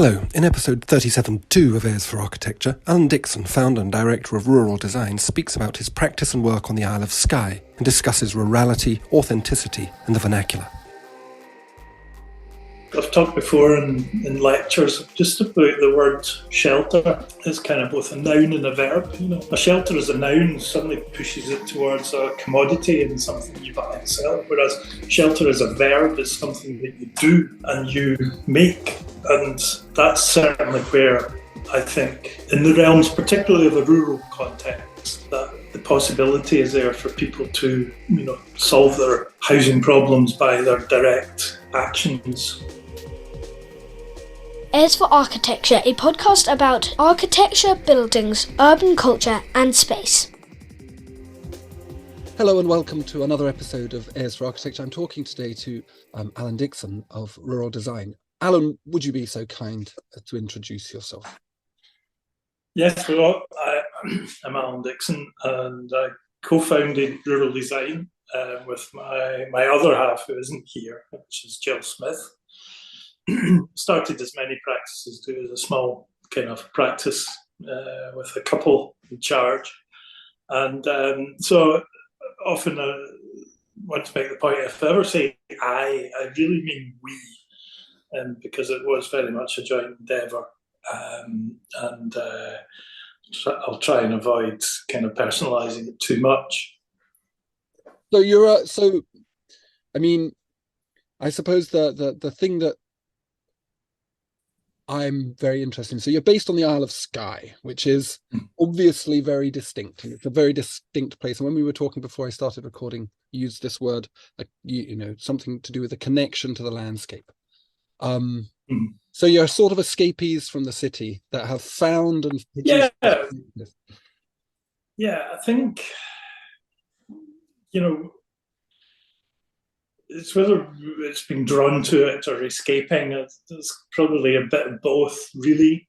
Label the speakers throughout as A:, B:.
A: Hello, in episode 37.2 of Airs for Architecture, Alan Dickson, founder and director of Rural Design, speaks about his practice and work on the Isle of Skye and discusses rurality, authenticity and the vernacular.
B: I've talked before in lectures just about the word shelter. It's kind of both a noun and a verb. A shelter as a noun suddenly pushes it towards a commodity and something you buy and sell, whereas shelter as a verb is something that you do and you make. And that's certainly where I think, in the realms particularly of a rural context, that the possibility is there for people to, solve their housing problems by their direct actions.
C: Airs for Architecture, a podcast about architecture, buildings, urban culture and space.
A: Hello and welcome to another episode of Airs for Architecture. I'm talking today to Alan Dickson of Rural Design. Alan, would you be so kind to introduce yourself?
B: Yes, well, I'm Alan Dickson and I co-founded Rural Design with my other half who isn't here, which is Jill Smith. Started as many practices do as a small kind of practice with a couple in charge. And so often I want to make the point, if I ever say I really mean we. Because it was very much a joint endeavour, and I'll try and avoid kind of personalising it too much.
A: So I suppose the thing that I'm very interested in. So you're based on the Isle of Skye, which is obviously very distinct. It's a very distinct place. And when we were talking before I started recording, you used this word, something to do with a connection to the landscape. So you're sort of escapees from the city that have found and
B: I think it's whether it's being drawn to it or escaping. It's probably a bit of both, really.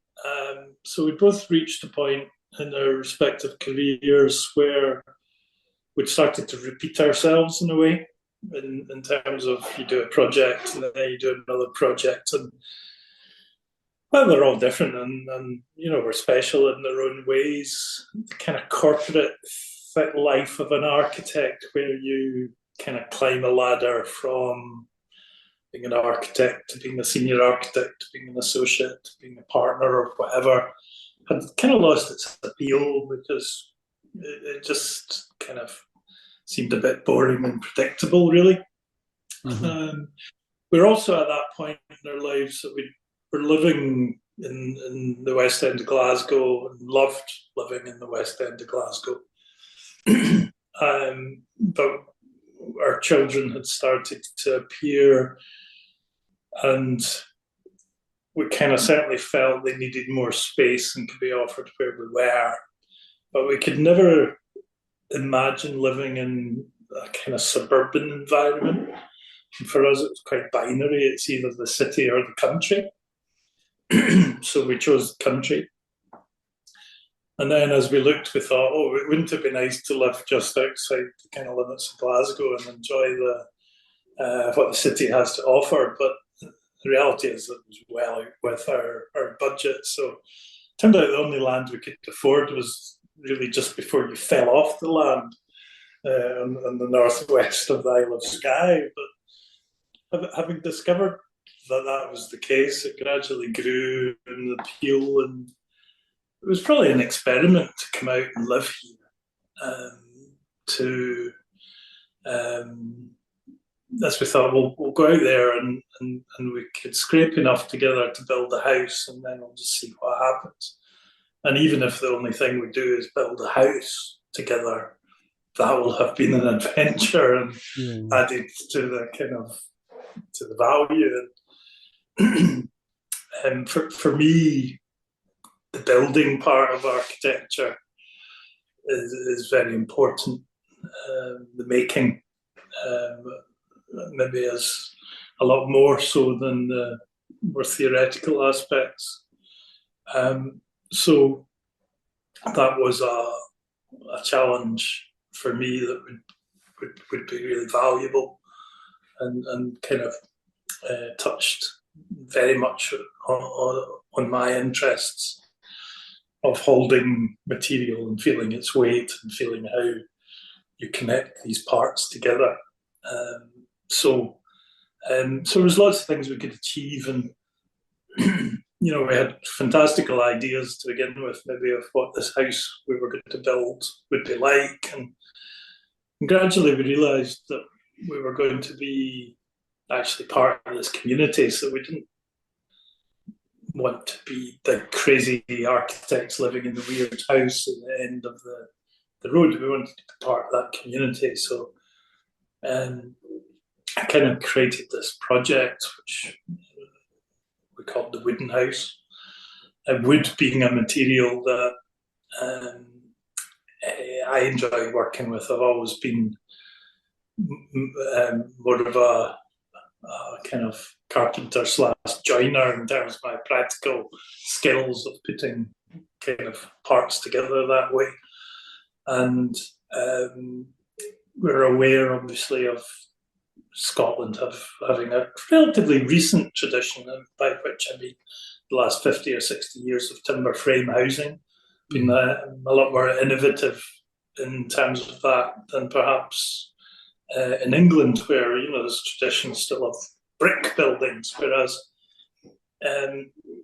B: So we both reached a point in our respective careers where we'd started to repeat ourselves in a way. In terms of you do a project and then you do another project, and they're all different and we're special in their own ways. The kind of corporate life of an architect where you kind of climb a ladder from being an architect to being a senior architect to being an associate to being a partner or whatever had kind of lost its appeal because it just kind of seemed a bit boring and predictable, really. Mm-hmm. We're also at that point in our lives that we're living in the West End of Glasgow and loved living in the West End of Glasgow. But our children had started to appear and we kind of certainly felt they needed more space than could be offered where we were. But we could never imagine living in a kind of suburban environment. And for us, it was quite binary. It's either the city or the country. So we chose country. And then as we looked, we thought, wouldn't it be nice to live just outside the kind of limits of Glasgow and enjoy what the city has to offer? But the reality is that it was well out with our budget. So it turned out the only land we could afford was really just before you fell off the land on the northwest of the Isle of Skye. But having discovered that was the case, it gradually grew in appeal, and it was probably an experiment to come out and live here. As we thought, we'll go out there and we could scrape enough together to build a house, and then we'll just see what happens. And even if the only thing we do is build a house together, that will have been an adventure and added to the kind of to the value. And for me, the building part of architecture is very important. The making maybe is a lot more so than the more theoretical aspects. So that was a challenge for me that would be really valuable and kind of touched very much on my interests of holding material and feeling its weight and feeling how you connect these parts together. So there was lots of things we could achieve, and we had fantastical ideas to begin with, maybe of what this house we were going to build would be like, and gradually we realised that we were going to be actually part of this community, so we didn't want to be the crazy architects living in the weird house at the end of the road. We wanted to be part of that community, so I kind of created this project which we called the Wooden House. Wood being a material that I enjoy working with. I've always been more of a kind of carpenter / joiner in terms of my practical skills of putting kind of parts together that way. And we're aware, obviously, of Scotland having a relatively recent tradition, by which I mean the last 50 or 60 years of timber frame housing, been a lot more innovative in terms of that than perhaps in England, where there's tradition still of brick buildings, whereas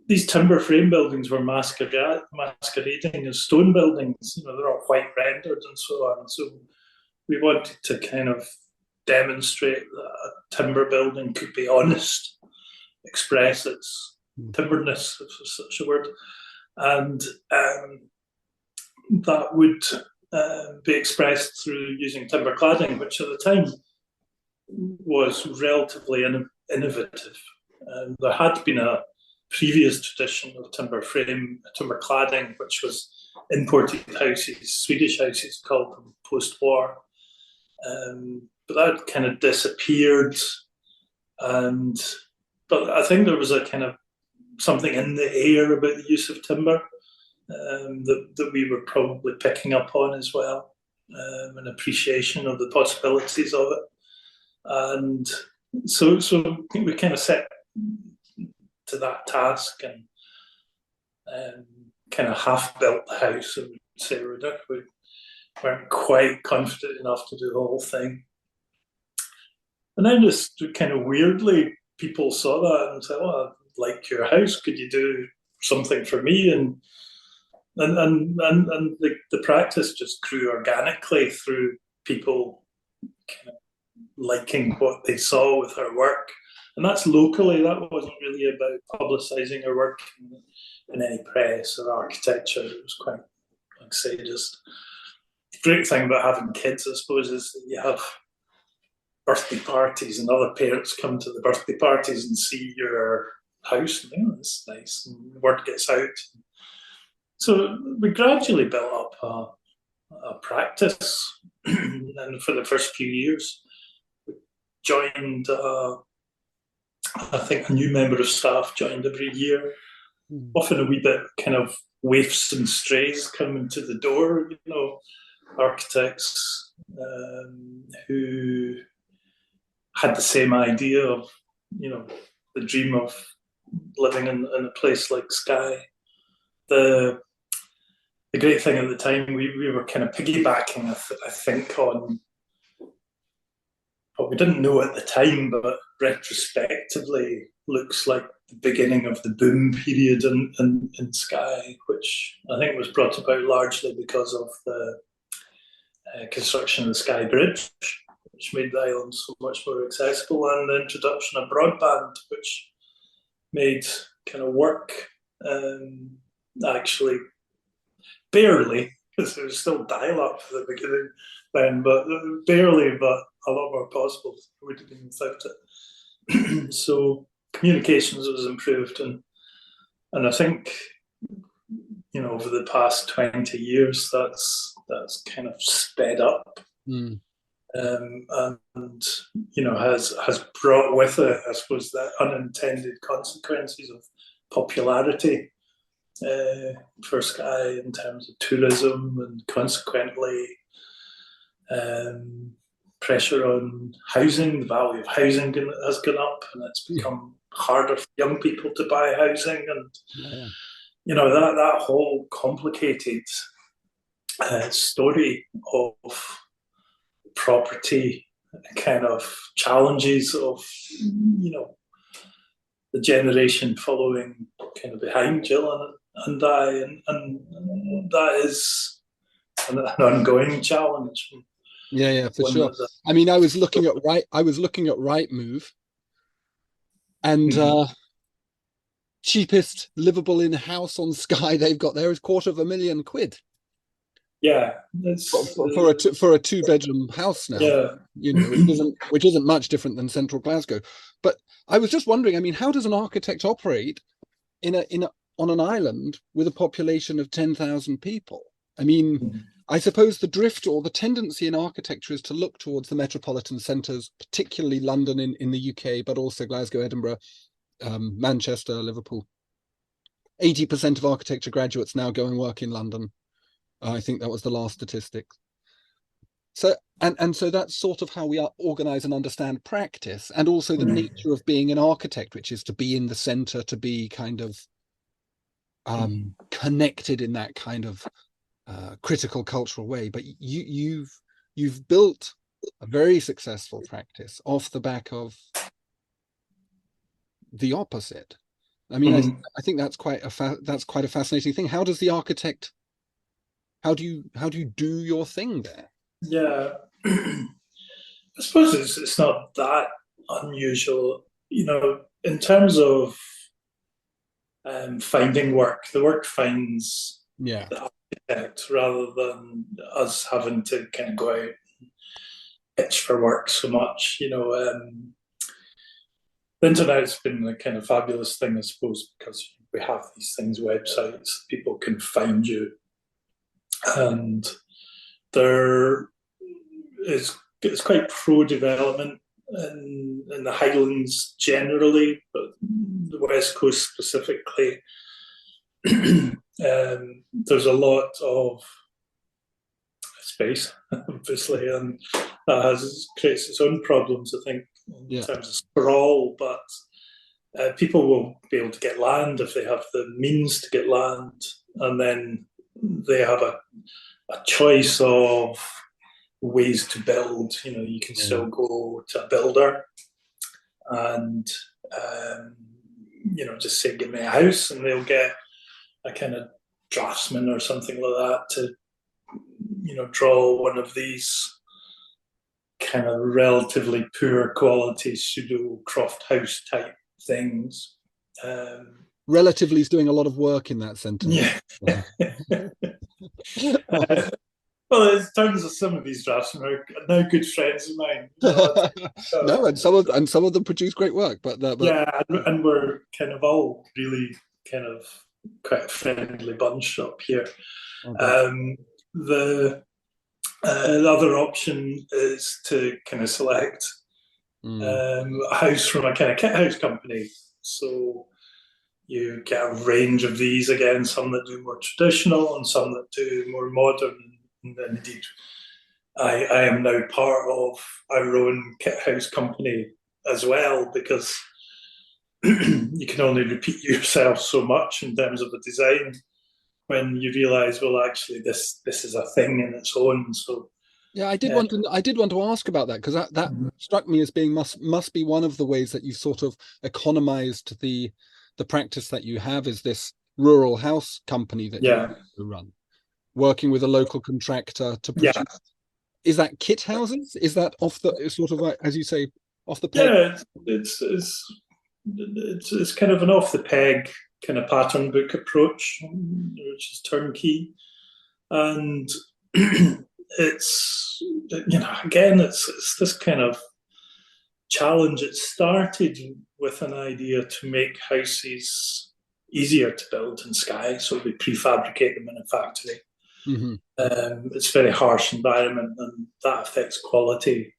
B: these timber frame buildings were masquerading as stone buildings. They're all white rendered and so on. So we wanted to kind of demonstrate that a timber building could be honest, express its timberness, if there's such a word, and that would be expressed through using timber cladding, which at the time was relatively innovative. There had been a previous tradition of timber cladding, which was imported houses, Swedish houses called them, post-war. But that kind of disappeared, but I think there was a kind of something in the air about the use of timber that we were probably picking up on as well, an appreciation of the possibilities of it. And so we kind of set to that task and kind of half built the house, I would say. We weren't quite confident enough to do the whole thing. And then just kind of weirdly, people saw that and said, "Well, I like your house. Could you do something for me?" And the practice just grew organically through people kind of liking what they saw with our work. And that's locally. That wasn't really about publicising our work in any press or architecture. It was quite, like I say, just the great thing about having kids, I suppose, is that you have birthday parties and other parents come to the birthday parties and see your house and it's nice, and word gets out. So we gradually built up a practice, and for the first few years we joined, I think a new member of staff joined every year, often a wee bit kind of waifs and strays coming to the door, architects who had the same idea of, the dream of living in a place like Skye. The great thing at the time, we were kind of piggybacking, I think, on what we didn't know at the time, but retrospectively looks like the beginning of the boom period in Skye, which I think was brought about largely because of the construction of the Skye Bridge, which made the island so much more accessible, and the introduction of broadband, which made kind of work actually barely, because there was still dial-up at the beginning then, but barely, but a lot more possible. We would have been without it. So communications was improved, and I think, over the past 20 years, that's kind of sped up. And has brought with it, I suppose, that unintended consequences of popularity for Skye in terms of tourism, and consequently pressure on housing. The value of housing has gone up, and it's become harder for young people to buy housing. And
A: Yeah.
B: that whole complicated story of property kind of challenges of the generation following kind of behind Jill and I, and that is an ongoing challenge.
A: Yeah, for sure. I mean, I was looking at Rightmove, and cheapest livable in house on Sky they've got there is £250,000.
B: Yeah,
A: for a 2-bedroom house now.
B: Yeah,
A: which isn't much different than central Glasgow. But I was just wondering, I mean, how does an architect operate on an island with a population of 10,000 people? I mean, I suppose the drift or the tendency in architecture is to look towards the metropolitan centres, particularly London in the UK, but also Glasgow, Edinburgh, Manchester, Liverpool. 80% of architecture graduates now go and work in London. I think that was the last statistic. So so that's sort of how we organize and understand practice, and also the nature of being an architect, which is to be in the center, to be kind of connected in that kind of critical cultural way. But you've built a very successful practice off the back of the opposite. I mean, I think that's quite a fascinating thing. How does the architect? How do you do your thing there?
B: Yeah, I suppose it's not that unusual, in terms of finding work. The work finds the architect rather than us having to kind of go out and pitch for work so much. The internet's been a kind of fabulous thing, I suppose, because we have these things, websites, people can find you. And it's quite pro-development in the Highlands generally, but the West Coast specifically. There's a lot of space, obviously, and that creates its own problems, I think, in terms of sprawl, but people will be able to get land if they have the means to get land, and then they have a choice of ways to build. You can still go to a builder and just say, give me a house, and they'll get a kind of draftsman or something like that to draw one of these kind of relatively poor quality pseudo croft house type things.
A: Relatively is doing a lot of work in that sentence.
B: Well, it turns out some of these draftsmen are now good friends of mine.
A: No, and some of them produce great work, but
B: yeah, and we're kind of all really kind of quite a friendly bunch up here. The other option is to kind of select a house from a kind of kit house company. So you get a range of these, again, some that do more traditional and some that do more modern. And indeed, I am now part of our own kit house company as well, because you can only repeat yourself so much in terms of the design when you realise, well, actually, this is a thing in its own. So
A: yeah, I did want to ask about that, because that struck me as being must be one of the ways that you've sort of economized the practice that you have, is this rural house company that you run, working with a local contractor to produce. Is that kit houses? Is that off the sort of, like, as you say, off the peg?
B: Yeah, it's kind of an off the peg kind of pattern book approach, which is turnkey, and it's again it's this kind of challenge. It started with an idea to make houses easier to build in Skye, so we prefabricate them in a factory. It's a very harsh environment, and that affects quality.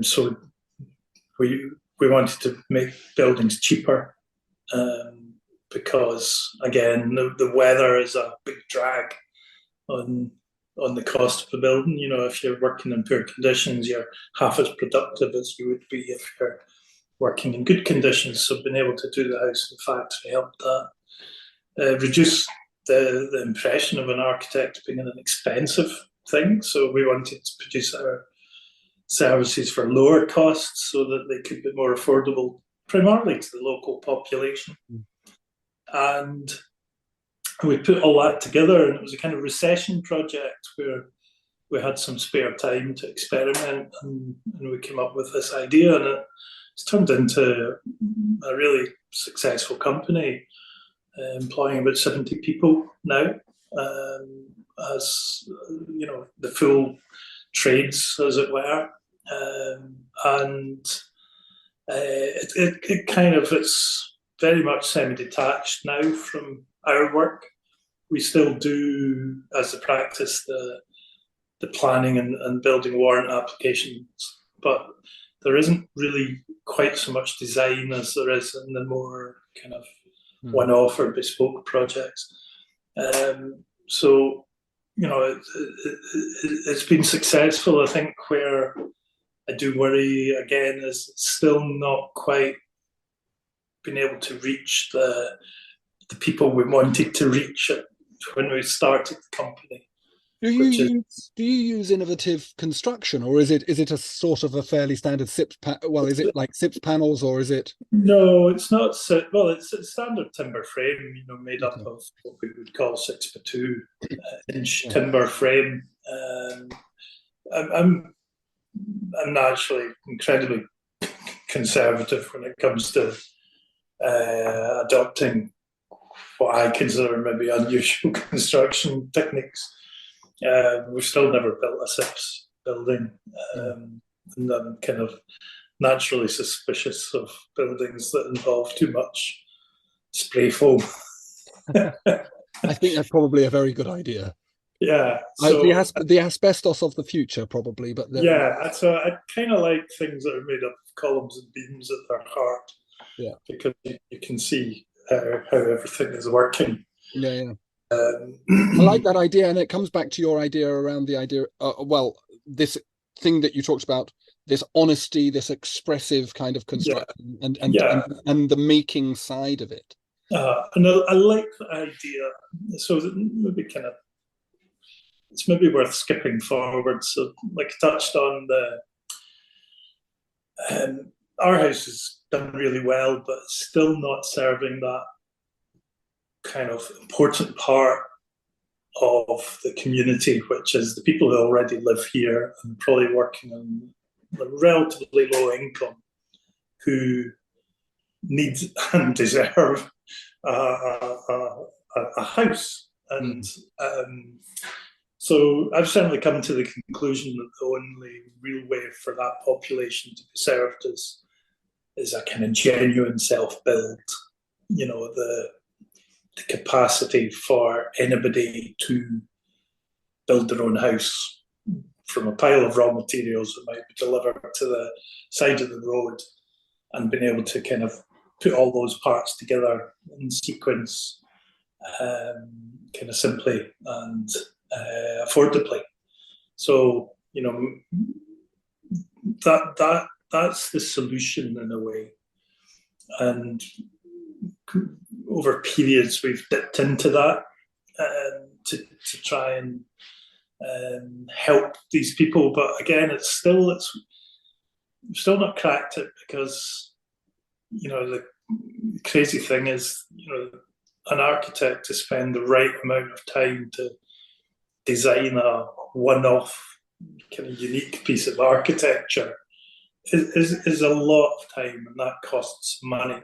B: So we wanted to make buildings cheaper, because again the weather is a big drag on on the cost of the building. If you're working in poor conditions, you're half as productive as you would be if you're working in good conditions. So being able to do the house in the factory helped that. Reduce the impression of an architect being an expensive thing. So we wanted to produce our services for lower costs so that they could be more affordable, primarily to the local population. And we put all that together, and it was a kind of recession project where we had some spare time to experiment, and we came up with this idea, and it's turned into a really successful company, employing about 70 people now, as the full trades, as it were. And it's very much semi-detached now from our work. We still do, as a practice, the planning and building warrant applications, but there isn't really quite so much design as there is in the more kind of one-off or bespoke projects. So, it's been successful. I think where I do worry again is it's still not quite been able to reach the people we wanted to reach when we started the company.
A: Do you use innovative construction, or is it a sort of a fairly standard SIPS? Is it like SIPS panels, or is it?
B: No, it's not. Well, it's a standard timber frame, made up of what we would call 6x2 inch timber frame. I'm naturally incredibly conservative when it comes to adopting what I consider maybe unusual construction techniques. We've still never built a SIPS building, and I'm kind of naturally suspicious of buildings that involve too much spray foam.
A: I think that's probably a very good idea.
B: Yeah. So,
A: the asbestos of the future, probably, but
B: so I kind of like things that are made up of columns and beams at their heart.
A: Yeah. Because
B: you can see how everything is working.
A: Yeah. I like that idea, and it comes back to your idea around the idea. This thing that you talked about, this honesty, this expressive kind of construction, and the making side of it.
B: And I like the idea. So it's maybe worth skipping forward. So, like I touched on, our house has done really well, but it's still not serving that kind of important part of the community, which is the people who already live here and probably working on a relatively low income, who need and deserve a house. And so I've certainly come to the conclusion that the only real way for that population to be served is a kind of genuine self-build, the capacity for anybody to build their own house from a pile of raw materials that might be delivered to the side of the road, and being able to kind of put all those parts together in sequence, kind of simply and affordably. So, that's the solution in a way. And over periods, we've dipped into that to try and help these people. But again, it's still not cracked it, because the crazy thing is, an architect to spend the right amount of time to design a one-off kind of unique piece of architecture is a lot of time, and that costs money.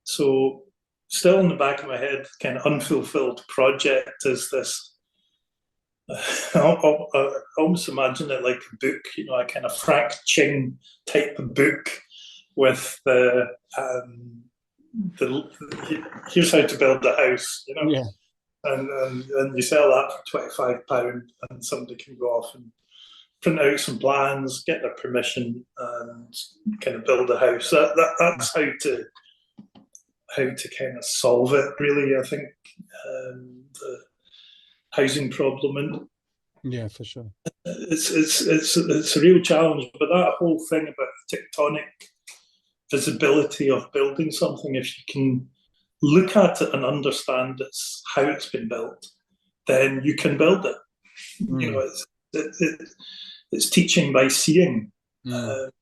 B: So still in the back of my head, kind of unfulfilled project is this. I almost imagine it like a book, a kind of Frank Ching type of book with the here's how to build a house, and you sell that for £25, and somebody can go off and print out some plans, get their permission, and kind of build a house. That's how to kind of solve it, really. I think housing problem, and
A: Yeah, for sure.
B: it's a real challenge. But that whole thing about tectonic visibility of building something, if you can look at it and understand how it's been built, then you can build it. You know, it's teaching by seeing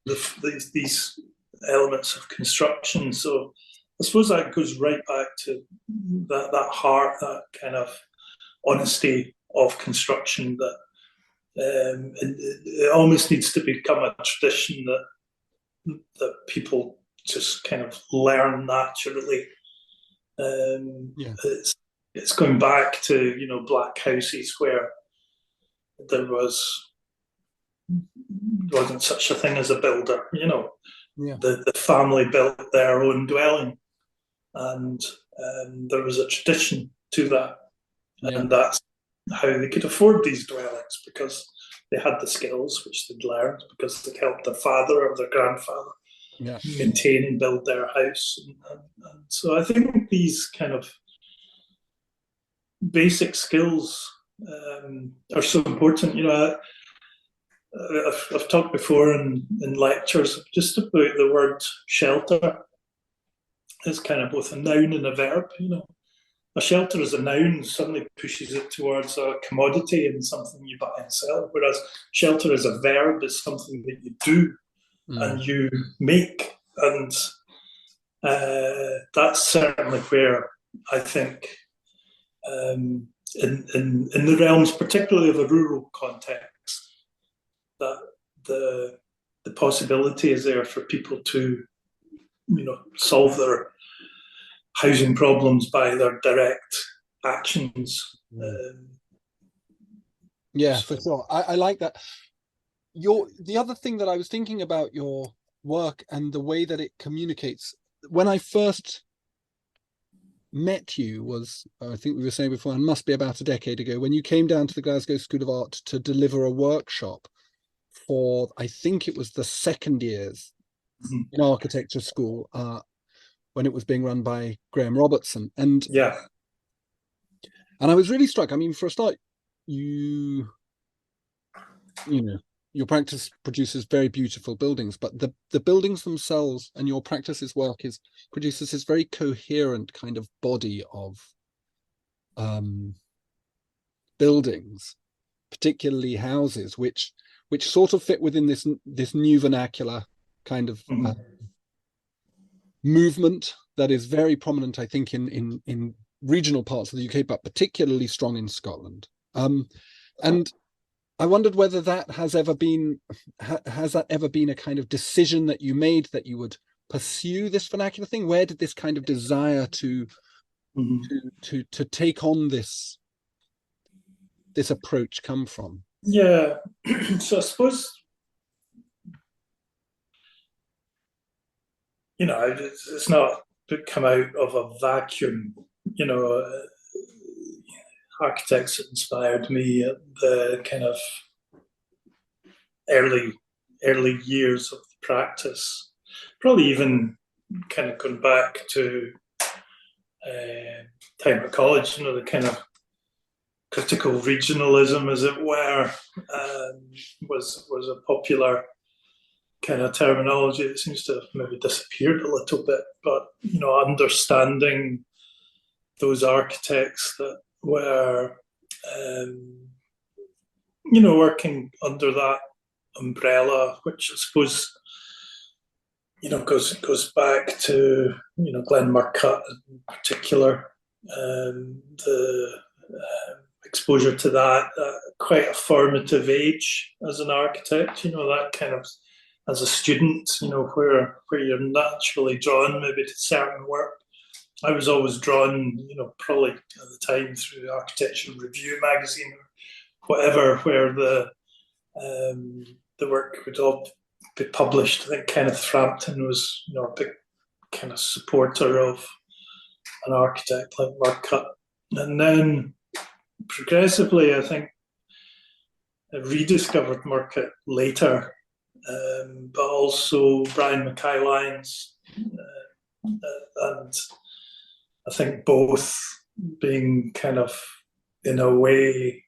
B: these elements of construction. So I suppose that goes right back to that heart, that kind of honesty of construction, that it almost needs to become a tradition that people just kind of learn naturally. It's going back to, you know, black houses where there wasn't such a thing as a builder. You know, the family built their own dwelling, and there was a tradition to that, and that's how they could afford these dwellings, because they had the skills which they'd learned because they'd helped their father or their grandfather maintain and build their house. And so I think these kind of basic skills are so important. You know, I've talked before in lectures just about the word shelter is kind of both a noun and a verb. You know, a shelter as a noun suddenly pushes it towards a commodity and something you buy and sell, whereas shelter as a verb is something that you do and you make. And that's certainly where I think in the realms, particularly of a rural context, that the possibility is there for people to, you know, solve their housing problems by their direct actions.
A: Yeah, for sure. I like that. The other thing that I was thinking about your work and the way that it communicates, when I first met you was, I think we were saying before, and must be about a decade ago, when you came down to the Glasgow School of Art to deliver a workshop for, I think it was the second years in architecture school, when it was being run by Graham Robertson. And I was really struck. I mean, for a start, you know, your practice produces very beautiful buildings, but the buildings themselves and your practice's work produces this very coherent kind of body of buildings, particularly houses, which sort of fit within this new vernacular kind of movement that is very prominent, I think, in regional parts of the UK, but particularly strong in Scotland. And I wondered whether that has ever been a kind of decision that you made, that you would pursue this vernacular thing? Where did this kind of desire to take on this approach come from?
B: Yeah, so I suppose, you know, it's not come out of a vacuum. You know, architects that inspired me at the kind of early years of the practice, probably even kind of going back to time at college. You know, the kind of critical regionalism, as it were, was a popular kind of terminology that seems to have maybe disappeared a little bit. But, you know, understanding those architects that were, you know, working under that umbrella, which I suppose, you know, goes back to, you know, Glenn Murcutt in particular, the exposure to that quite a formative age as an architect. You know, that kind of, as a student, you know, where you're naturally drawn maybe to certain work. I was always drawn, you know, probably at the time through Architectural Review magazine or whatever, where the work would all be published. I think Kenneth Frampton was, you know, a big kind of supporter of an architect like Murcutt. And then progressively, I think, I rediscovered Murcutt later, but also Brian McKay-Lyons, and I think both being kind of in a way,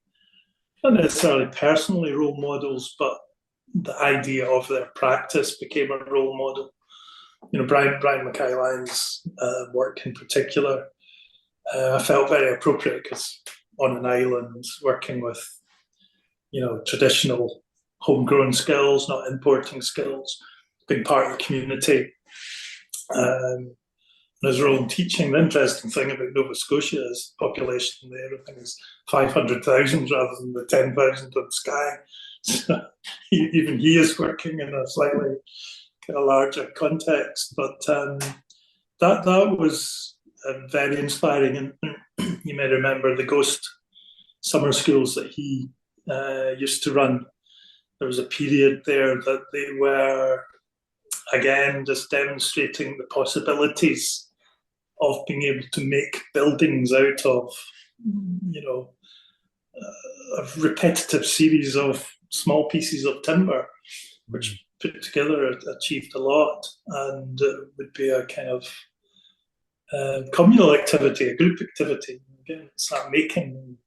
B: not necessarily personally role models, but the idea of their practice became a role model. Brian McKay-Lyon's work in particular, I felt very appropriate because on an island, working with, traditional homegrown skills, not importing skills, being part of the community. His role in teaching, the interesting thing about Nova Scotia is the population there, I think, is 500,000 rather than the 10,000 on Skye. So even he is working in a slightly kind of larger context. But that was very inspiring. And you may remember the ghost summer schools that he used to run. There was a period there that they were, again, just demonstrating the possibilities of being able to make buildings out of, a repetitive series of small pieces of timber, which put together achieved a lot, and it would be a kind of communal activity, a group activity. Again, it's that making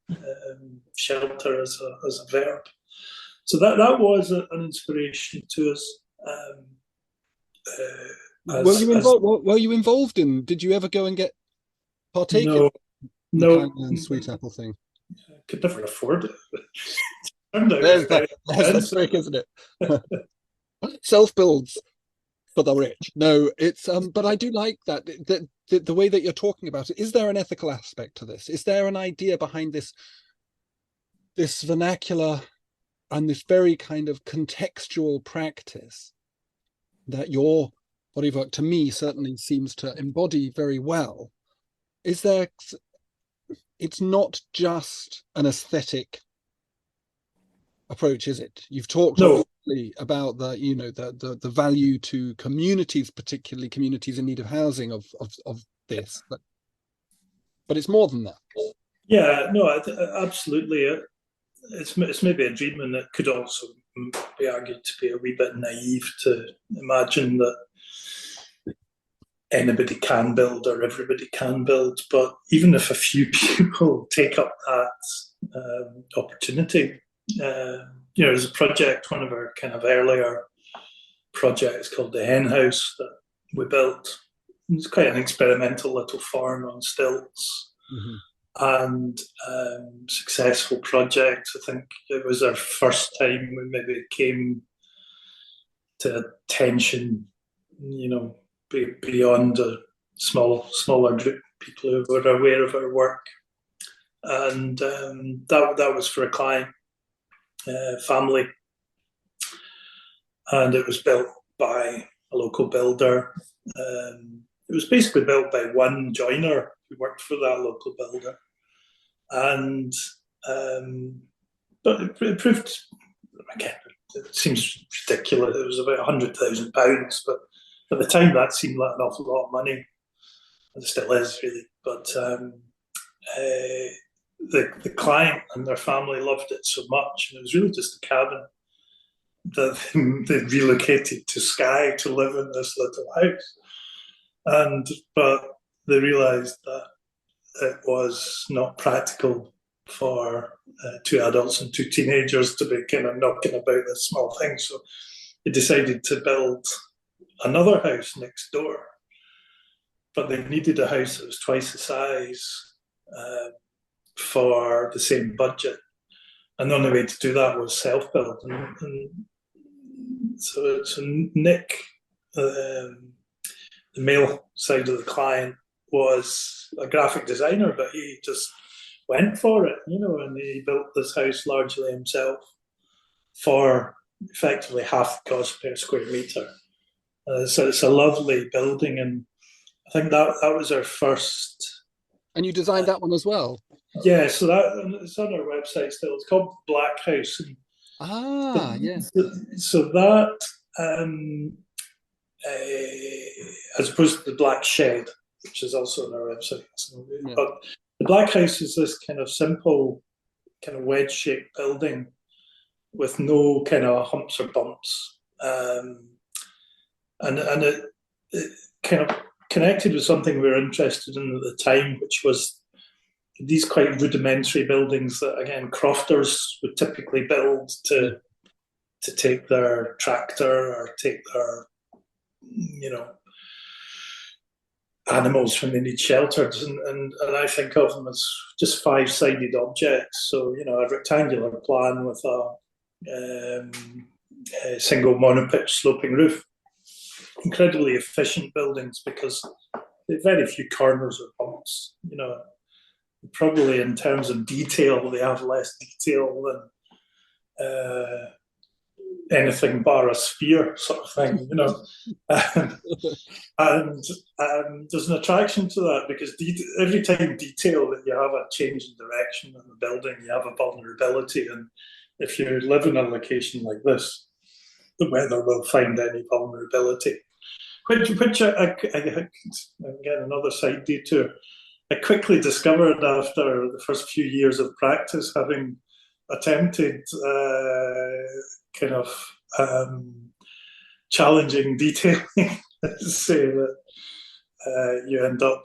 B: shelter as a verb. So that was an inspiration to us.
A: Were you involved in? Did you ever go and partake in the sweet apple thing?
B: I could never afford it.
A: There's the trick, isn't it? Self-builds for the rich. No, it's but I do like that the way that you're talking about it. Is there an ethical aspect to this? Is there an idea behind this vernacular and this very kind of contextual practice that your body of work, to me, certainly seems to embody very well? Is there? It's not just an aesthetic approach, is it? You've talked obviously about the value to communities, particularly communities in need of housing of this, but it's more than that.
B: Yeah, no, absolutely. It's maybe a dream, and it could also be argued to be a wee bit naive to imagine that anybody can build or everybody can build. But even if a few people take up that opportunity, there's a project, one of our kind of earlier projects called the Hen House that we built. It's quite an experimental little farm on stilts. Mm-hmm. And successful project. I think it was our first time we maybe came to attention, beyond a smaller group of people who were aware of our work. And that was for a client family. And it was built by a local builder. It was basically built by one joiner who worked for that local builder. And but it proved, again, it seems ridiculous. It was about £100,000, but at the time that seemed like an awful lot of money. It still is, really. But the client and their family loved it so much, and it was really just a cabin that they relocated to Skye to live in this little house. But they realised that it was not practical for two adults and two teenagers to be kind of knocking about this small thing. So they decided to build another house next door. But they needed a house that was twice the size for the same budget. And the only way to do that was self-build. And so Nick, the male side of the client, was a graphic designer, but he just went for it, and he built this house largely himself for effectively half the cost per square metre. So it's a lovely building, and I think that was our first.
A: And you designed that one as well?
B: Yeah, so it's on our website still. It's called Black House.
A: Yes.
B: So that, as opposed to the Black Shed, which is also on our website. Yeah. But the Black House is this kind of simple, kind of wedge-shaped building with no kind of humps or bumps. And it kind of connected with something we were interested in at the time, which was these quite rudimentary buildings that, again, crofters would typically build to take their tractor or take their, animals when they need sheltered. And I think of them as just five-sided objects. So, a rectangular plan with a single monopitch sloping roof. Incredibly efficient buildings because very few corners or bumps. Probably in terms of detail, they have less detail than anything bar a sphere sort of thing, and there's an attraction to that because every time detail that you have a change in direction in the building, you have a vulnerability. And if you live in a location like this, the weather will find any vulnerability. Which I again, another side detour, I quickly discovered after the first few years of practice, having attempted kind of challenging detailing, say that you end up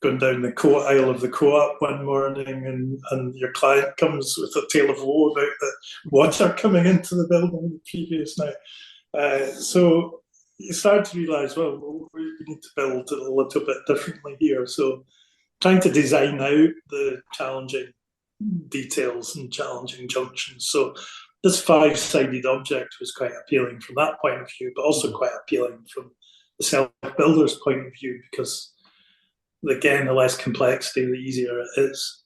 B: going down the aisle of the co-op one morning and your client comes with a tale of woe about the water coming into the building the previous night. So you start to realise, well, we need to build it a little bit differently here. So trying to design out the challenging details and challenging junctions. So this five-sided object was quite appealing from that point of view, but also quite appealing from the self-builder's point of view because, again, the less complexity, the easier it is.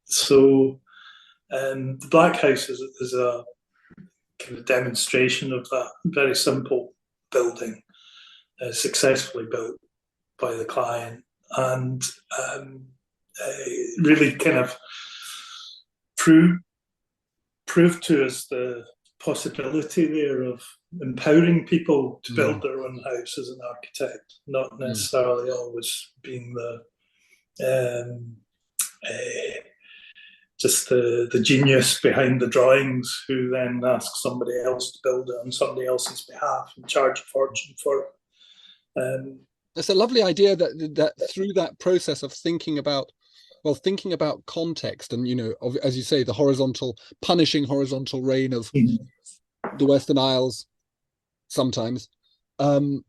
B: So the Black House is a kind of demonstration of that very simple building, successfully built by the client, and really kind of proved to us the possibility there of empowering people to build their own house as an architect, not necessarily always being just the genius behind the drawings who then asks somebody else to build it on somebody else's behalf and charge a fortune for it.
A: It's a lovely idea that through that process of thinking about context and, as you say, the punishing horizontal rain of the Western Isles sometimes, and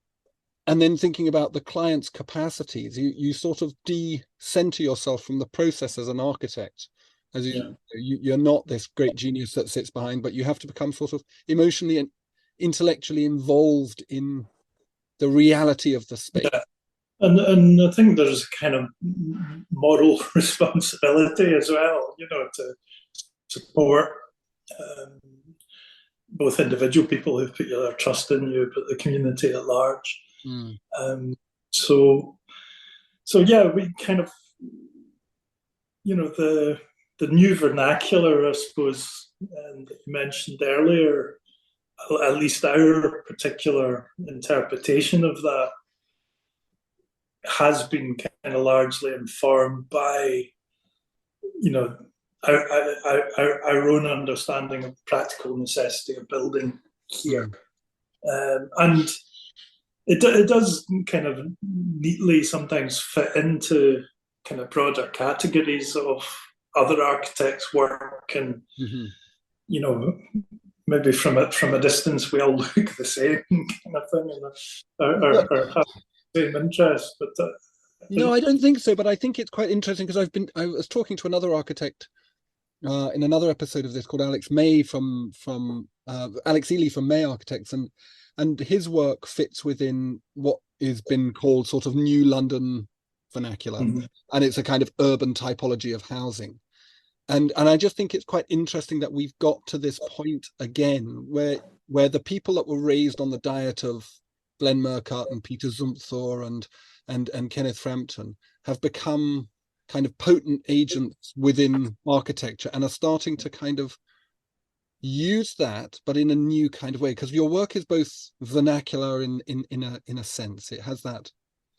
A: then thinking about the client's capacities, you sort of de-center yourself from the process as an architect. As you're not this great genius that sits behind, but you have to become sort of emotionally and intellectually involved in the reality of the space.
B: Yeah. And I think there's a kind of moral responsibility as well, to support both individual people who've put their trust in you, but the community at large. So yeah, we kind of, the new vernacular, I suppose, that you mentioned earlier, at least our particular interpretation of that has been kind of largely informed by, our own understanding of the practical necessity of building here. And it does kind of neatly sometimes fit into kind of broader categories of other architects' work, and maybe from a distance we all look the same kind of thing, and or have the same interest. But
A: no, I don't think so. But I think it's quite interesting because I was talking to another architect in another episode of this called Alex May from Alex Ely from May Architects, and his work fits within what is been called sort of New London vernacular, and it's a kind of urban typology of housing. And I just think it's quite interesting that we've got to this point again where the people that were raised on the diet of Glenn Murcutt and Peter Zumthor and Kenneth Frampton have become kind of potent agents within architecture and are starting to kind of use that, but in a new kind of way, because your work is both vernacular in a sense, it has that,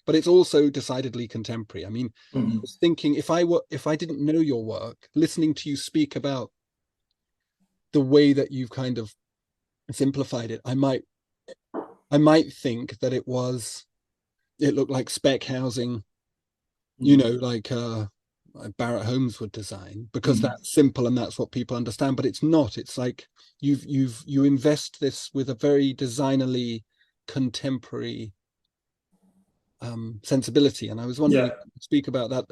A: but it's also decidedly contemporary. I mean, I was thinking if I didn't know your work, listening to you speak about the way that you've kind of simplified it, I might think that it looked like spec housing, like Barrett Holmes would design, because that's simple and that's what people understand. But it's not. It's like you invest this with a very designerly contemporary sensibility. And I was wondering if you could speak about that.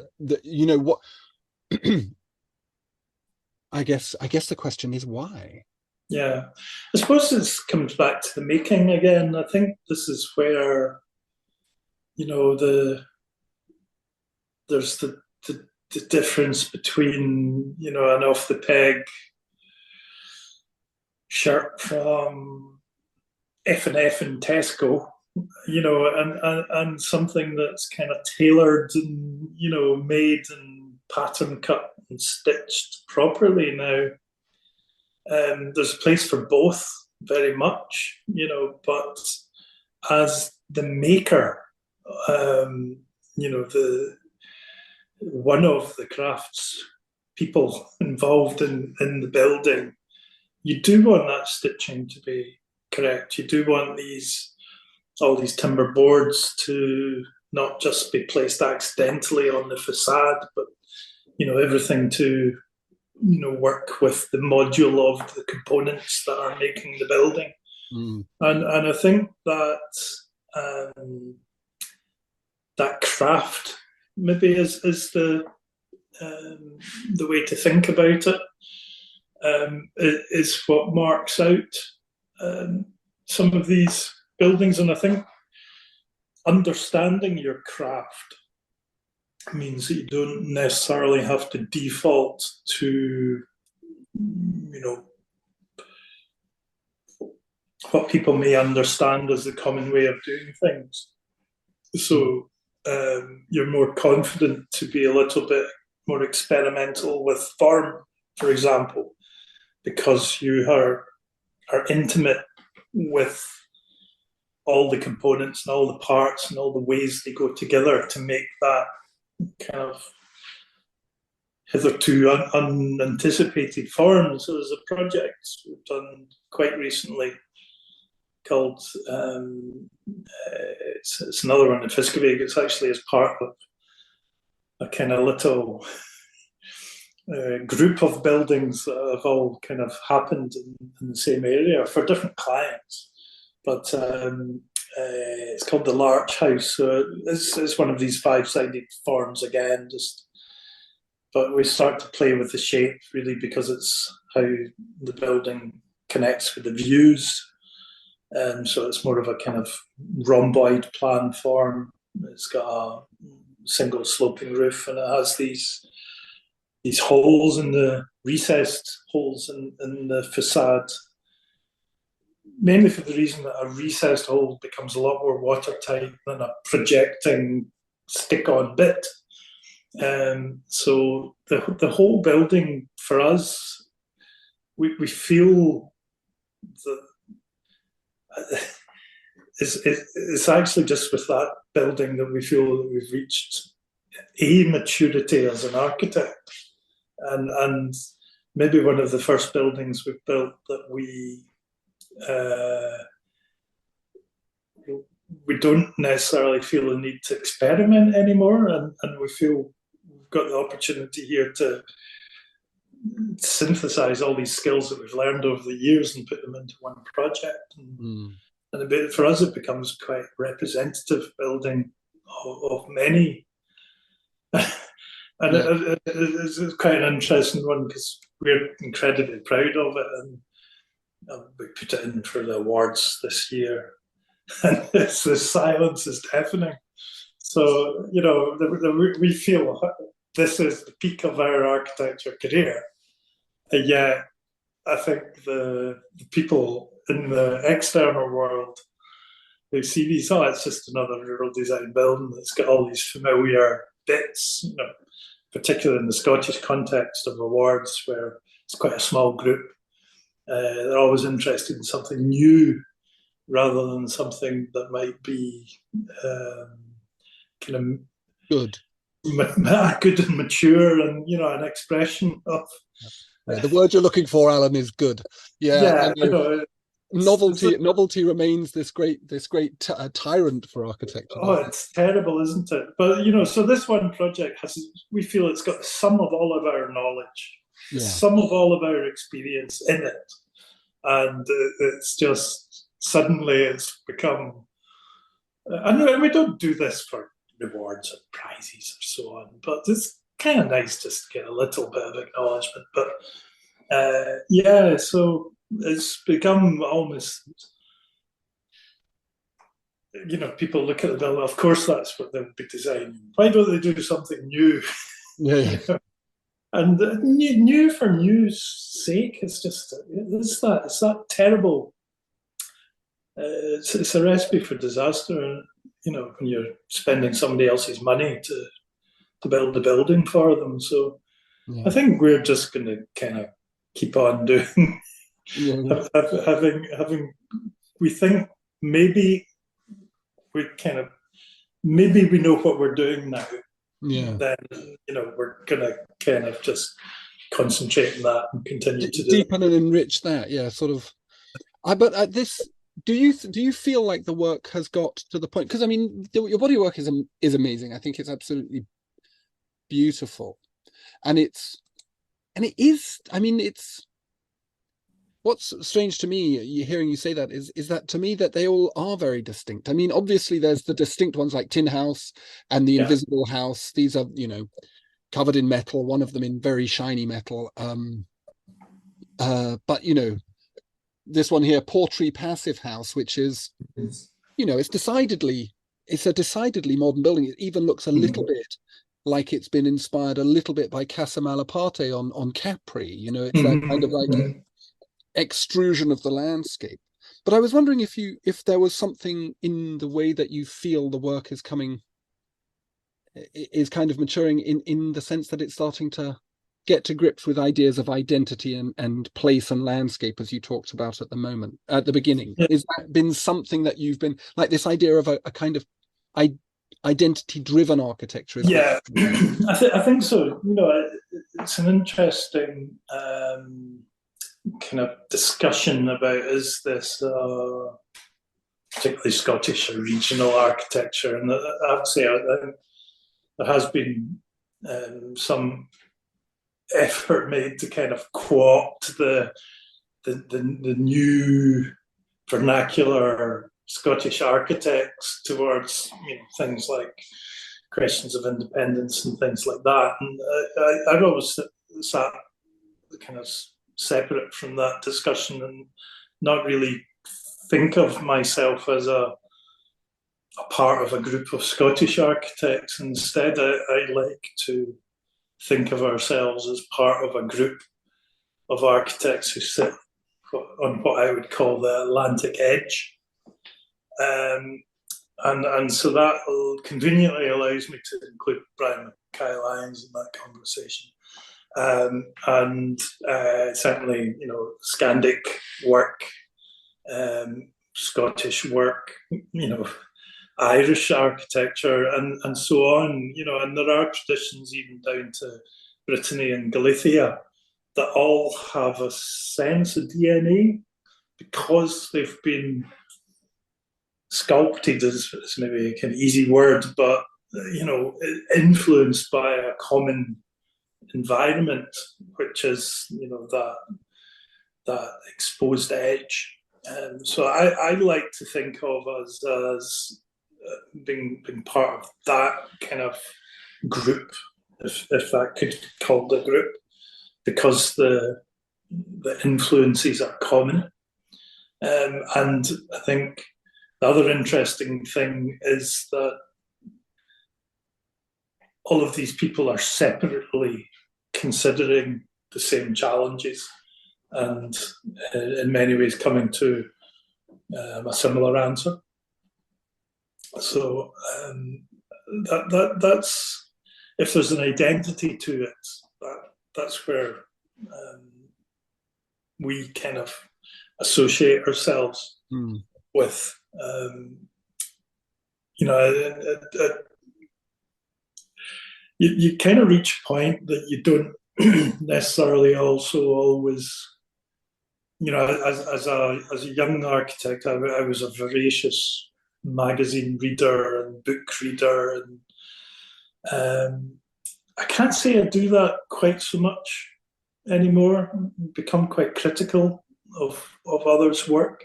A: You know what? I guess the question is why.
B: Yeah, I suppose this comes back to the making again. I think this is where, you know, there's the difference between, you know, an off the peg shirt from F&F in Tesco, you know, and something that's kind of tailored and, you know, made and pattern cut and stitched properly now. There's a place for both very much, you know, but as the maker, you know, one of the crafts people involved in the building, you do want that stitching to be correct. You do want all these timber boards to not just be placed accidentally on the facade, but, you know, everything to, you know, work with the module of the components that are making the building. And I think that that craft maybe is the way to think about it. Is what marks out some of these buildings. And I think understanding your craft means that you don't necessarily have to default to, you know, what people may understand as the common way of doing things. So you're more confident to be a little bit more experimental with form, for example, because you are intimate with all the components and all the parts and all the ways they go together to make that kind of hitherto unanticipated form. So there's a project we've done quite recently called, it's another one in Fiskevig. It's actually as part of a kind of little group of buildings that have all kind of happened in the same area for different clients. But it's called the Larch House. So it's one of these five-sided forms again, but we start to play with the shape really because it's how the building connects with the views. So it's more of a kind of rhomboid plan form. It's got a single sloping roof, and it has these holes in the recessed holes in the facade, mainly for the reason that a recessed hole becomes a lot more watertight than a projecting stick-on bit. So the whole building for us, we feel that it's actually just with that building that we feel that we've reached a maturity as an architect, and maybe one of the first buildings we've built that we don't necessarily feel the need to experiment anymore, and we feel we've got the opportunity here to synthesize all these skills that we've learned over the years and put them into one project. And for us, it becomes quite representative building of many. And it's quite an interesting one because we're incredibly proud of it, and we put it in for the awards this year. And the silence is deafening. So, you know, we feel this is the peak of our architecture career. And yet, I think the people in the external world, they see these, it's just another rural design building that's got all these familiar bits, you know, particularly in the Scottish context of awards where it's quite a small group. They're always interested in something new rather than something that might be kind of
A: good
B: and mature, and, you know, an expression of
A: the word you're looking for, Alan, is good. Yeah,
B: you know,
A: novelty remains this great tyrant for architecture.
B: Oh, it's terrible, isn't it? But so this one project we feel it's got the sum of all of our knowledge, the sum of all of our experience in it, and it's just suddenly it's become. And we don't do this for rewards or prizes or so on, but it's kind of nice just to get a little bit of acknowledgement. But so it's become almost, people look at the building. Of course, that's what they'll be designing. Why don't they do something new?
A: Yeah.
B: And new for new's sake. It's just it's that terrible. It's a recipe for disaster. When you're spending somebody else's money to build a building for them. So I think we're just going to kind of keep on doing. Having we think maybe we know what we're doing now.
A: Yeah.
B: Then we're gonna kind of just concentrate on that and continue to
A: deepen and enrich that. Yeah, sort of. But at this, do you feel like the work has got to the point? Because I mean, your body work is amazing. I think it's absolutely beautiful, and it is. I mean, it's. What's strange to me, hearing you say that, is that to me that they all are very distinct. I mean, obviously there's the distinct ones like Tin House and the Invisible House. These are, covered in metal, one of them in very shiny metal. But, this one here, Portree Passive House, which is, it's a decidedly modern building. It even looks a little bit like it's been inspired a little bit by Casa Malaparte on Capri. It's that kind of like extrusion of the landscape. But I was wondering if there was something in the way that you feel the work is kind of maturing in the sense that it's starting to get to grips with ideas of identity and place and landscape, as you talked about at the beginning. Has that been something that you've been like, this idea of a kind of identity driven architecture?
B: I think so. It's an interesting kind of discussion about, is this particularly Scottish or regional architecture? And I would say there has been some effort made to kind of co-opt the new vernacular Scottish architects towards things like questions of independence and things like that. And I've always sat kind of separate from that discussion and not really think of myself as a part of a group of Scottish architects. Instead, I like to think of ourselves as part of a group of architects who sit on what I would call the Atlantic edge. And so that conveniently allows me to include Brian Mackay-Lyons in that conversation. And certainly, Scandic work, Scottish work, Irish architecture, and so on, and there are traditions even down to Brittany and Galicia that all have a sense of DNA because they've been sculpted, is maybe a kind of easy word, but influenced by a common environment, which is that exposed edge. So I like to think of us as being part of that kind of group, if that could be called a group, because the influences are common. And I think the other interesting thing is that all of these people are separately considering the same challenges and in many ways coming to a similar answer. So that's, if there's an identity to it, that's where we kind of associate ourselves with. You kind of reach a point that you don't necessarily also always, as a young architect, I was a voracious magazine reader and book reader, and I can't say I do that quite so much anymore. Become quite critical of others' work.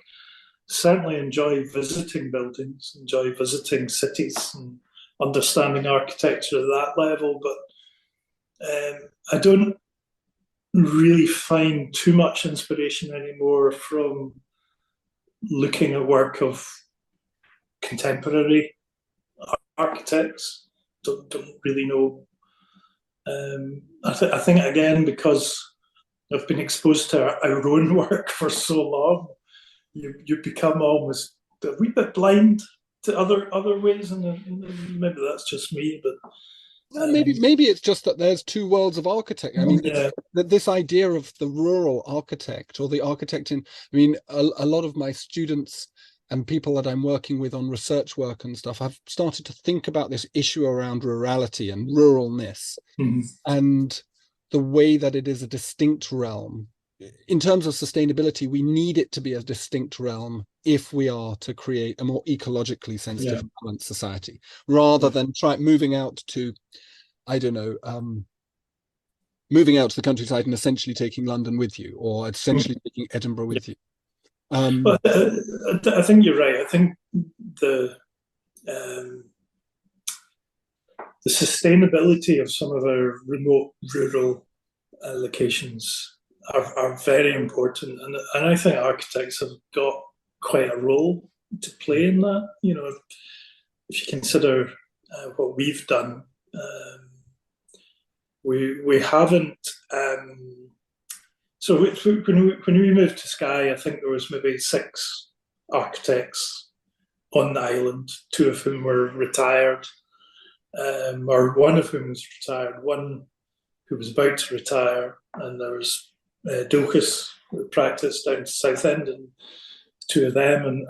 B: Certainly enjoy visiting buildings, enjoy visiting cities, and understanding architecture at that level, but I don't really find too much inspiration anymore from looking at work of contemporary architects. Don't really know. I think again, because I've been exposed to our own work for so long, you become almost a wee bit blind to other ways, and maybe that's just me, but
A: well, maybe it's just that there's two worlds of architecture. I mean,
B: yeah.
A: this idea of the rural architect or the architect in, I mean, a lot of my students and people that I'm working with on research work and stuff, I've started to think about this issue around rurality and ruralness, and the way that it is a distinct realm. In terms of sustainability, we need it to be a distinct realm if we are to create a more ecologically sensitive, balanced society, rather than moving out to, I don't know, moving out to the countryside and essentially taking London with you, or essentially taking Edinburgh with you.
B: But I think you're right. I think the sustainability of some of our remote rural locations are very important, and I think architects have got quite a role to play in that. If you consider what we've done, we haven't. So when we moved to Skye, I think there was maybe 6 architects on the island, 2 of whom were retired, or one of whom was retired, one who was about to retire, and there was Dilkis, who practiced down to Southend, and 2 of them, and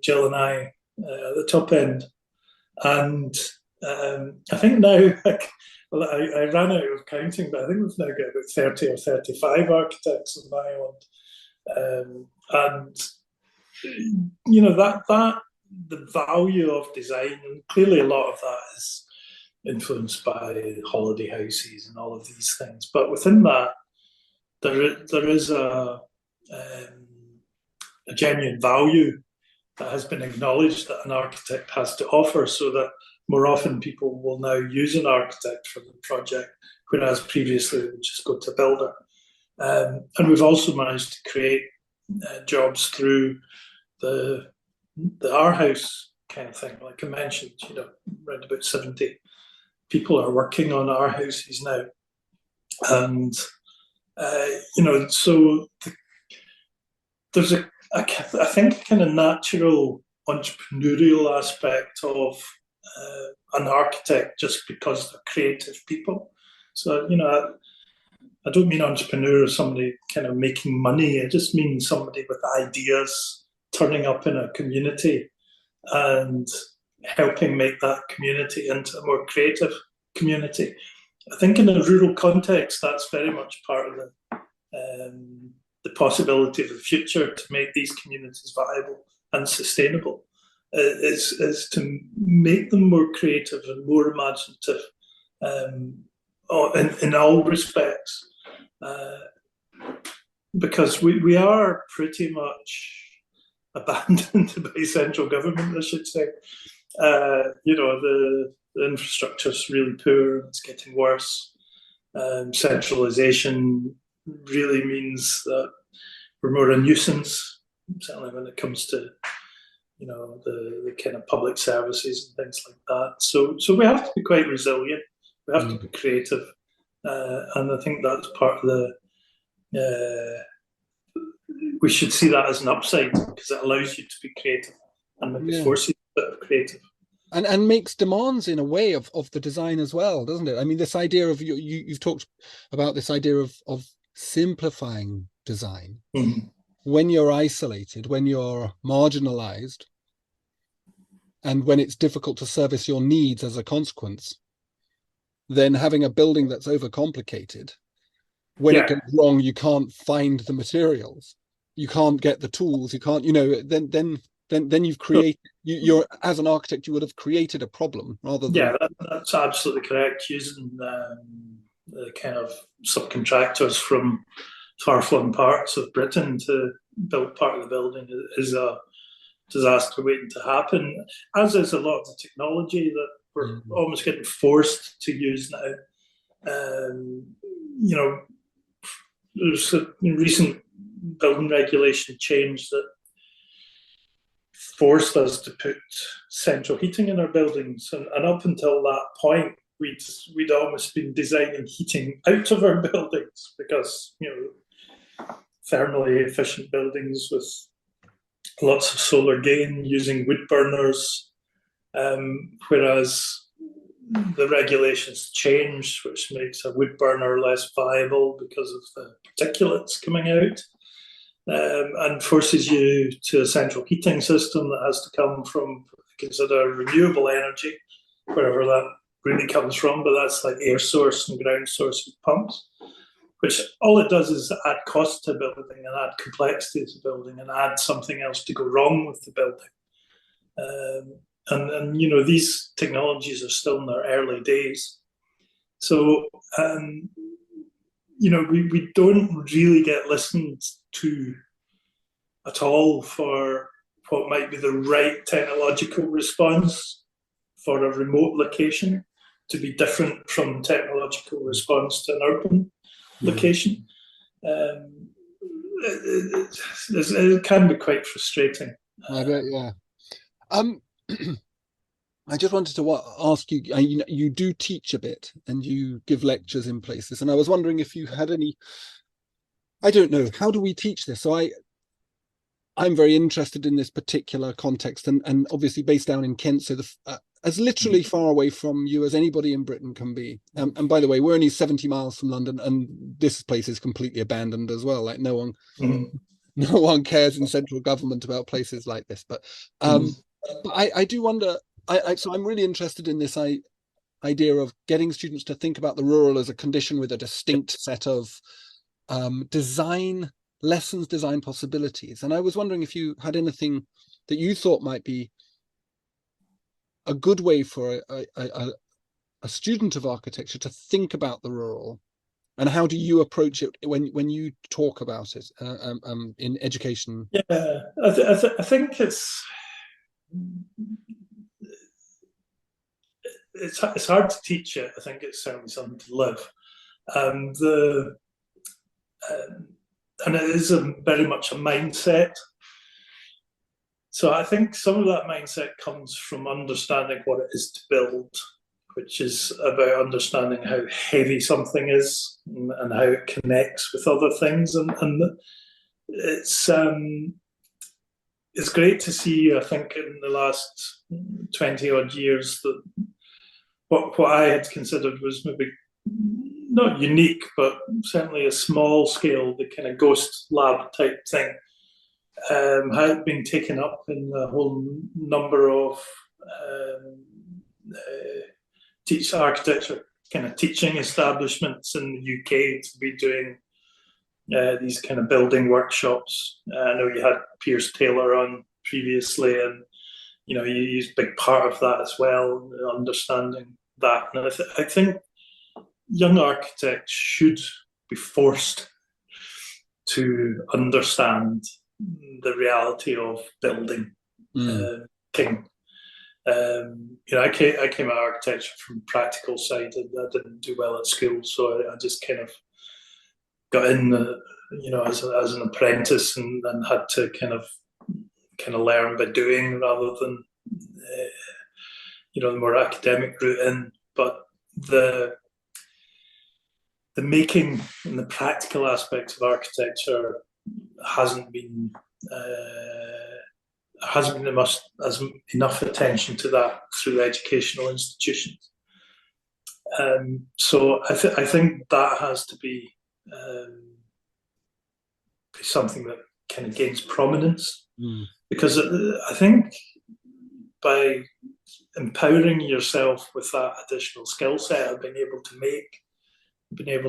B: Jill and I at the top end. And I think now, I ran out of counting, but I think we've now got about 30 or 35 architects on the island. And that the value of design, and clearly a lot of that is influenced by holiday houses and all of these things. But within that, there is a genuine value that has been acknowledged that an architect has to offer, so that more often people will now use an architect for the project, whereas previously they would just go to a builder. And we've also managed to create jobs through the our house kind of thing. Like I mentioned, around about 70 people are working on our houses now. And, so there's I think a kind of natural entrepreneurial aspect of an architect, just because they're creative people. So, I don't mean entrepreneur as somebody kind of making money. I just mean somebody with ideas turning up in a community and helping make that community into a more creative community. I think in a rural context, that's very much part of the possibility of the future, to make these communities viable and sustainable, is to make them more creative and more imaginative in all respects. Because we are pretty much abandoned by central government, I should say. The infrastructure is really poor, it's getting worse. Centralisation really means that we're more a nuisance, certainly when it comes to the kind of public services and things like that. So we have to be quite resilient. We have to be creative, and I think that's part of we should see that as an upside, because it allows you to be creative and maybe forces a bit of creative.
A: And makes demands in a way of the design as well, doesn't it? I mean, this idea of you've talked about this idea of simplifying design.
B: Mm-hmm.
A: When you're isolated, when you're marginalized, and when it's difficult to service your needs as a consequence, then having a building that's overcomplicated, when it goes wrong, you can't find the materials. you can't get the tools, you can't, then you've created, you're as an architect, you would have created a problem rather than.
B: Yeah, that's absolutely correct. Using the kind of subcontractors from far-flung parts of Britain to build part of the building is a disaster waiting to happen, as is a lot of the technology that we're almost getting forced to use now. There's a recent building regulation change that forced us to put central heating in our buildings, and up until that point, we'd almost been designing heating out of our buildings because thermally efficient buildings with lots of solar gain using wood burners, whereas the regulations changed, which makes a wood burner less viable because of the particulates coming out, and forces you to a central heating system that has to come from, consider, renewable energy, wherever that really comes from, but that's like air source and ground source with pumps, which all it does is add cost to building and add complexity to building and add something else to go wrong with the building. And these technologies are still in their early days. So, we don't really get listened to at all for what might be the right technological response for a remote location to be different from technological response to an urban location. It can be quite frustrating.
A: I bet, yeah. I just wanted to ask you, you do teach a bit and you give lectures in places, and I was wondering if you had any, I don't know, how do we teach this? So I'm very interested in this particular context, and obviously based down in Kent, so as literally far away from you as anybody in Britain can be. And by the way, we're only 70 miles from London, and this place is completely abandoned as well. Like no one cares in central government about places like this. But I do wonder. So I'm really interested in this idea of getting students to think about the rural as a condition with a distinct set of design lessons, design possibilities. And I was wondering if you had anything that you thought might be a good way for a student of architecture to think about the rural, and how do you approach it when you talk about it in education?
B: Yeah, I think it's hard to teach it. I think it's certainly something to live. And it is very much a mindset. So I think some of that mindset comes from understanding what it is to build, which is about understanding how heavy something is and how it connects with other things. And it's great to see, I think, in the last 20 odd years that what I had considered was maybe not unique, but certainly a small scale, the kind of ghost lab type thing, had been taken up in a whole number of architecture kind of teaching establishments in the UK to be doing these kind of building workshops. I know you had Piers Taylor on previously, and he's a big part of that as well, understanding that. And I think young architects should be forced to understand the reality of building. I came at architecture from practical side, and I didn't do well at school, so I just kind of got in, as an apprentice, and had to kind of learn by doing rather than the more academic route in. But the making and the practical aspects of architecture hasn't been enough attention to that through educational institutions. So I think that has to be something that kind of gains prominence, because I think by empowering yourself with that additional skill set of being able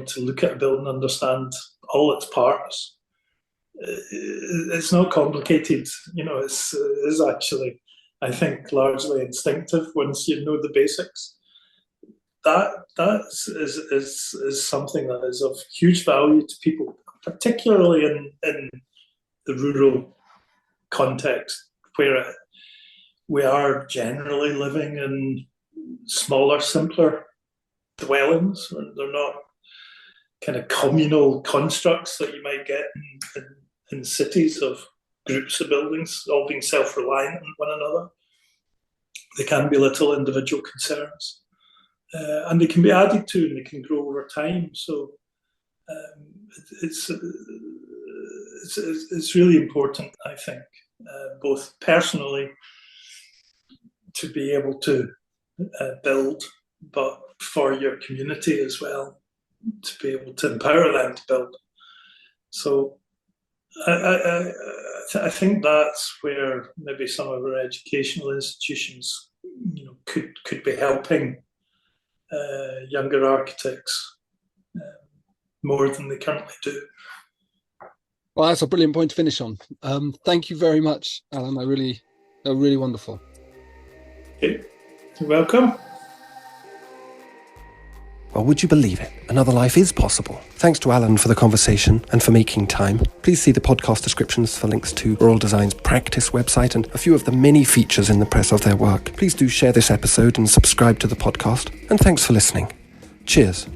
B: to look at a building, understand all its parts, it's not complicated. It's actually, I think, largely instinctive once you know the basics. That is something that is of huge value to people, particularly in the rural context, where we are generally living in smaller, simpler dwellings. They're not kind of communal constructs that you might get in cities of groups of buildings all being self-reliant on one another. They can be little individual concerns, and they can be added to and they can grow over time. So it's really important, I think, both personally to be able to build, but for your community as well, to be able to empower them to build. So I think that's where maybe some of our educational institutions, could be helping younger architects more than they currently do.
A: Well, that's a brilliant point to finish on. Thank you very much, Alan. They're really wonderful.
B: Okay. You're welcome.
D: Well, would you believe it? Another life is possible. Thanks to Alan for the conversation and for making time. Please see the podcast descriptions for links to Rural Design's practice website and a few of the many features in the press of their work. Please do share this episode and subscribe to the podcast. And thanks for listening. Cheers.